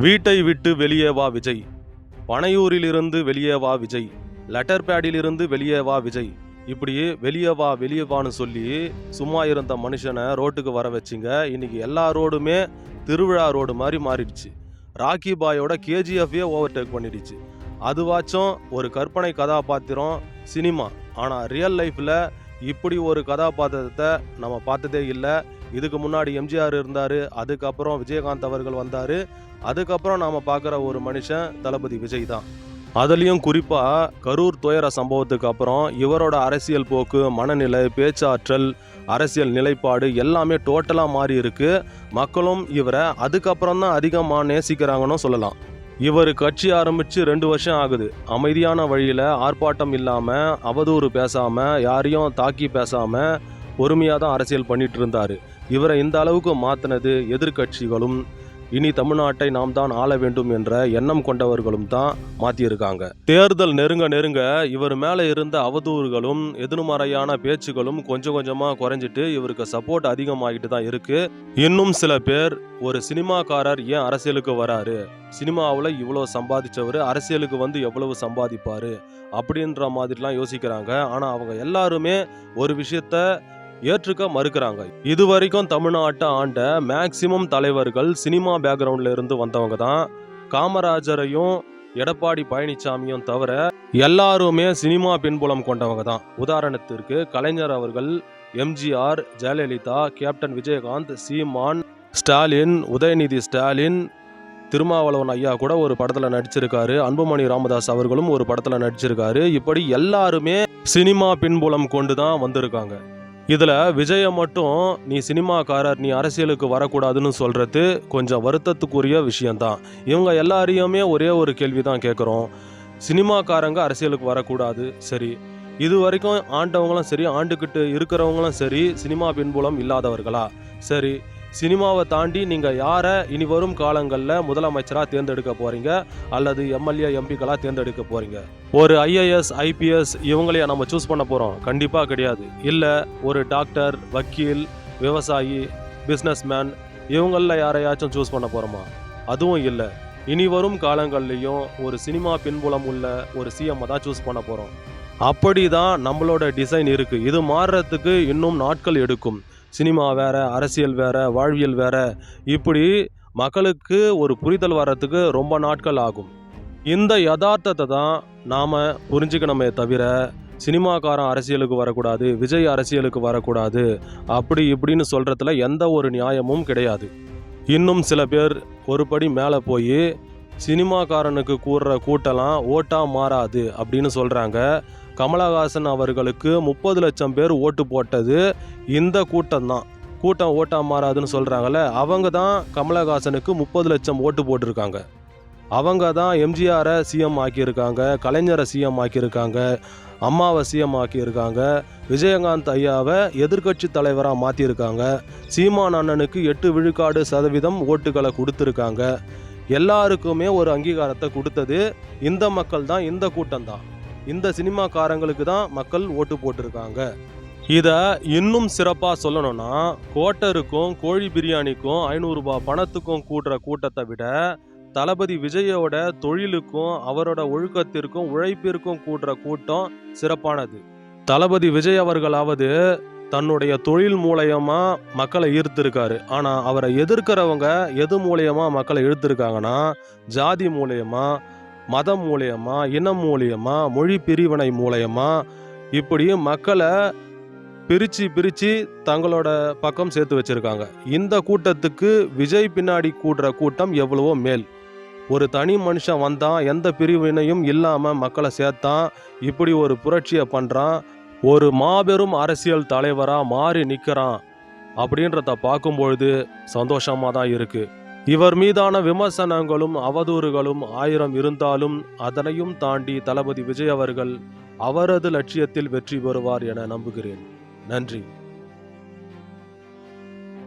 வீட்டை விட்டு வெளியே வா விஜய், பனையூரிலிருந்து வெளியே வா விஜய், லெட்டர் பேடிலிருந்து வெளியே வா விஜய், இப்படி வெளியே வான்னு சொல்லி சும்மா இருந்த மனுஷனை ரோட்டுக்கு வர வச்சிங்க. இன்னைக்கு எல்லா ரோடுமே திருவிழா ரோடு மாதிரி மாறிடுச்சு. ராக்கி பாயோட கேஜிஎஃப்ஏ ஓவர்டேக் பண்ணிடுச்சு. அதுவாச்சும் ஒரு கற்பனை கதாபாத்திரம் சினிமா. ஆனால் ரியல் லைஃப்பில் இப்படி ஒரு கதாபாத்திரத்தை நம்ம பார்த்ததே இல்லை. இதுக்கு முன்னாடி எம்ஜிஆர் இருந்தார், அதுக்கப்புறம் விஜயகாந்த் அவர்கள் வந்தார், அதுக்கப்புறம் நாம் பார்க்குற ஒரு மனுஷன் தளபதி விஜய் தான். அதுலேயும் குறிப்பாக கரூர் துயர சம்பவத்துக்கு அப்புறம் இவரோட அரசியல் போக்கு, மனநிலை, பேச்சாற்றல், அரசியல் நிலைப்பாடு எல்லாமே டோட்டலாக மாறி இருக்கு. மக்களும் இவரை அதுக்கப்புறம் தான் அதிகமாக நேசிக்கிறாங்கன்னு சொல்லலாம். இவர் கட்சி ஆரம்பித்து 2 வருஷம் ஆகுது. அமைதியான வழியில் ஆர்ப்பாட்டம் இல்லாமல், அவதூறு பேசாமல், யாரையும் தாக்கி பேசாமல் பொறுமையாக தான் அரசியல் பண்ணிட்டு இருந்தார். இவரை இந்த அளவுக்கு மாற்றினது எதிர்கட்சிகளும், இனி தமிழ்நாட்டை நாம் தான் ஆள வேண்டும் என்ற எண்ணம் கொண்டவர்களும் தான் மாற்றியிருக்காங்க. தேர்தல் நெருங்க இவர் மேலே இருந்த அவதூறுகளும் எதிர்மறையான பேச்சுகளும் கொஞ்சம் கொஞ்சமாக குறைஞ்சிட்டு இவருக்கு சப்போர்ட் அதிகமாகிட்டு தான் இருக்கு. இன்னும் சில பேர், ஒரு சினிமாக்காரர் ஏன் அரசியலுக்கு வராரு, சினிமாவில் இவ்வளோ சம்பாதிச்சவர் அரசியலுக்கு வந்து எவ்வளவு சம்பாதிப்பார் அப்படின்ற மாதிரிலாம் யோசிக்கிறாங்க. ஆனால் அவங்க எல்லாருமே ஒரு விஷயத்த ஏற்றுக்க மறுக்கிறாங்க. இதுவரைக்கும் தமிழ்நாட்டை ஆண்ட மேக்சிமம் தலைவர்கள் சினிமா பேக்ரவுண்ட்ல இருந்து வந்தவங்க தான். காமராஜரையும் எடப்பாடி பழனிசாமியும் தவிர எல்லாருமே சினிமா பின்புலம் கொண்டவங்க தான். உதாரணத்திற்கு கலைஞர் அவர்கள், எம்ஜிஆர், ஜெயலலிதா, கேப்டன் விஜயகாந்த், சீமான், ஸ்டாலின், உதயநிதி ஸ்டாலின், திருமாவளவன் ஐயா கூட ஒரு படத்தில் நடிச்சிருக்காரு. அன்புமணி ராமதாஸ் அவர்களும் ஒரு படத்தில் நடிச்சிருக்காரு. இப்படி எல்லாருமே சினிமா பின்புலம் கொண்டு தான் வந்திருக்காங்க. இதில் விஜயை மட்டும் நீ சினிமாக்காரர், நீ அரசியலுக்கு வரக்கூடாதுன்னு சொல்கிறது கொஞ்சம் வருத்தத்துக்குரிய விஷயந்தான். இவங்க எல்லாரையுமே ஒரே ஒரு கேள்வி தான் கேட்குறோம். சினிமாக்காரங்க அரசியலுக்கு வரக்கூடாது, சரி. இது வரைக்கும் ஆண்டவங்களும் சரி, ஆண்டுக்கிட்டு இருக்கிறவங்களும் சரி, சினிமா பின்புலம் இல்லாதவர்களா? சரி. சினிமாவை தாண்டி நீங்கள் யாரை இனி வரும் காலங்களில் முதலமைச்சராக தேர்ந்தெடுக்க போகிறீங்க அல்லது எம்எல்ஏ எம்பிக்களாக தேர்ந்தெடுக்க போகிறீங்க? ஒரு ஐஏஎஸ், ஐபிஎஸ் இவங்களையா நம்ம சூஸ் பண்ண போகிறோம்? கண்டிப்பாக கிடையாது. இல்லை ஒரு டாக்டர், வக்கீல், விவசாயி, பிஸ்னஸ்மேன் இவங்களில் யாரையாச்சும் சூஸ் பண்ண போகிறோமா? அதுவும் இல்லை. இனி வரும் காலங்கள்லேயும் ஒரு சினிமா பின்புலம் உள்ள ஒரு சிஎம்மை தான் சூஸ் பண்ண போகிறோம். அப்படி தான் நம்மளோட டிசைன் இருக்குது. இது மாறுறதுக்கு இன்னும் நாட்கள் எடுக்கும். சினிமா வேற, அரசியல் வேற, வாழ்வியல் வேற, இப்படி மக்களுக்கு ஒரு புரிதல் வர்றதுக்கு ரொம்ப நாட்கள் ஆகும். இந்த யதார்த்தத்தை தான் நாம் புரிஞ்சுக்கணுமே தவிர, சினிமாக்காரன் அரசியலுக்கு வரக்கூடாது, விஜய் அரசியலுக்கு வரக்கூடாது அப்படி இப்படின்னு சொல்கிறதுல எந்த ஒரு நியாயமும் கிடையாது. இன்னும் சில பேர் ஒரு படி மேலே போய் சினிமாக்காரனுக்கு கூடுற கூட்டலாம் ஓட்டா மாறாது அப்படின்னு சொல்கிறாங்க. கமலஹாசன் அவர்களுக்கு 30 லட்சம் பேர் ஓட்டு போட்டது இந்த கூட்டம் ஓட்டா மாறாதுன்னு சொல்கிறாங்கல்ல, அவங்க தான் கமலஹாசனுக்கு 30 லட்சம் ஓட்டு போட்டிருக்காங்க. அவங்க தான் எம்ஜிஆரை சிஎம் ஆக்கியிருக்காங்க, கலைஞரை சிஎம் ஆக்கியிருக்காங்க, அம்மாவை சிஎம் ஆக்கியிருக்காங்க, விஜயகாந்த் ஐயாவை எதிர்கட்சி தலைவராக மாற்றியிருக்காங்க, சீமான் அண்ணனுக்கு 8 விழுக்காடு சதவீதம் ஓட்டுகளை கொடுத்துருக்காங்க. எல்லாருக்குமே ஒரு அங்கீகாரத்தை கொடுத்தது இந்த மக்கள் தான், இந்த கூட்டம் தான். இந்த சினிமாக்காரங்களுக்கு தான் மக்கள் ஓட்டு போட்டிருக்காங்க. இதை இன்னும் சிறப்பாக சொல்லணும்னா, கோட்டருக்கும் கோழி பிரியாணிக்கும் 500 ரூபாய் பணத்துக்கும் கூடுற கூட்டத்தை விட தளபதி விஜயோட தொழிலுக்கும் அவரோட ஒழுக்கத்திற்கும் உழைப்பிற்கும் கூடுற கூட்டம் சிறப்பானது. தளபதி விஜய் அவர்களாவது தன்னுடைய தொழில் மூலயமா மக்களை ஈர்த்திருக்காரு. ஆனால் அவரை எதிர்க்கிறவங்க எது மூலயமா மக்களை இழுத்திருக்காங்கன்னா, ஜாதி மூலயமா, மதம் மூலயமா, இனம் மூலயமா, மொழி பிரிவினை மூலயமா, இப்படி மக்களை பிரித்து தங்களோட பக்கம் சேர்த்து வச்சிருக்காங்க. இந்த கூட்டத்துக்கு விஜய் பின்னாடி கூடுற கூட்டம் எவ்வளவோ மேல். ஒரு தனி மனுஷன் வந்தான், எந்த பிரிவினையும் இல்லாமல் மக்களை சேர்த்தான், இப்படி ஒரு புரட்சியை பண்ணுறான், ஒரு மாபெரும் அரசியல் தலைவராக மாறி நிற்கிறான் அப்படின்றத பார்க்கும்பொழுது சந்தோஷமாக தான் இருக்குது. இவர் மீதான விமர்சனங்களும் அவதூறுகளும் 1000 இருந்தாலும் அதனையும் தாண்டி தளபதி விஜய் அவர்கள் அவரது லட்சியத்தில் வெற்றி பெறுவார் என நம்புகிறேன். நன்றி.